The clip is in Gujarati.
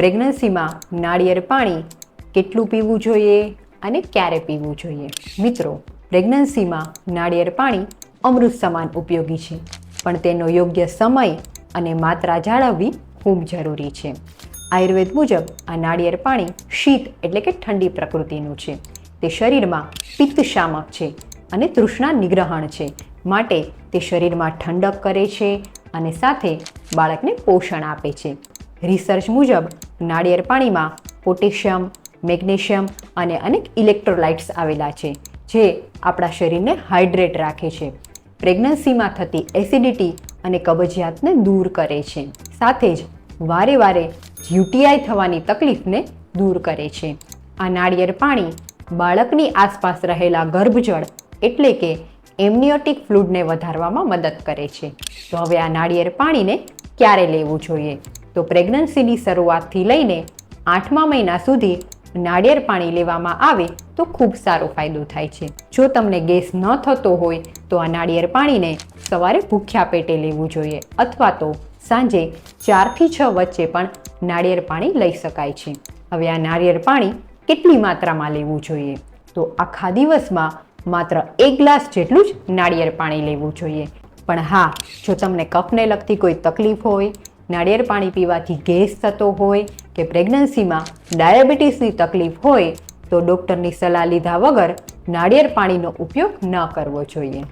પ્રેગ્નન્સીમાં નાળિયેર પાણી કેટલું પીવું જોઈએ અને ક્યારે પીવું જોઈએ? મિત્રો, પ્રેગ્નન્સીમાં નાળિયેર પાણી અમૃત સમાન ઉપયોગી છે, પણ તેનો યોગ્ય સમય અને માત્રા જાળવવી ખૂબ જરૂરી છે. આયુર્વેદ મુજબ આ નાળિયેર પાણી શીત એટલે કે ઠંડી પ્રકૃતિનું છે. તે શરીરમાં પિત્ત શામક છે અને તૃષ્ણા નિગ્રહણ છે, માટે તે શરીરમાં ઠંડક કરે છે અને સાથે બાળકને પોષણ આપે છે. રિસર્ચ મુજબ નાળિયેર પાણીમાં પોટેશિયમ, મેગ્નેશિયમ અને અનેક ઇલેક્ટ્રોલાઇટ્સ આવેલા છે, જે આપણા શરીરને હાઇડ્રેટ રાખે છે. પ્રેગ્નન્સીમાં થતી એસિડિટી અને કબજિયાતને દૂર કરે છે. સાથે જ વારે વારે યુટીઆઈ થવાની તકલીફને દૂર કરે છે. આ નાળિયેર પાણી બાળકની આસપાસ રહેલા ગર્ભજળ એટલે કે એમનિયોટિક ફ્લુઇડને વધારવામાં મદદ કરે છે. તો હવે આ નાળિયેર પાણીને ક્યારે લેવું જોઈએ? તો પ્રેગ્નન્સીની શરૂઆતથી લઈને 8મા મહિના સુધી નાળિયેર પાણી લેવામાં આવે તો ખૂબ સારો ફાયદો થાય છે. જો તમને ગેસ ન થતો હોય તો આ નાળિયેર પાણીને સવારે ભૂખ્યા પેટે લેવું જોઈએ, અથવા તો સાંજે 4 થી 6 વચ્ચે પણ નાળિયેર પાણી લઈ શકાય છે. હવે આ નાળિયેર પાણી કેટલી માત્રામાં લેવું જોઈએ? તો આખા દિવસમાં માત્ર 1 ગ્લાસ જેટલું જ નાળિયેર પાણી લેવું જોઈએ. પણ હા, જો તમને કફને લગતી કોઈ તકલીફ હોય, નાળિયેર પાણી પીવાથી ગેસ થતો હોય કે પ્રેગ્નન્સીમાં ડાયાબિટીસની તકલીફ હોય તો ડૉક્ટરની સલાહ લીધા વગર નાળિયેર પાણીનો ઉપયોગ ન કરવો જોઈએ.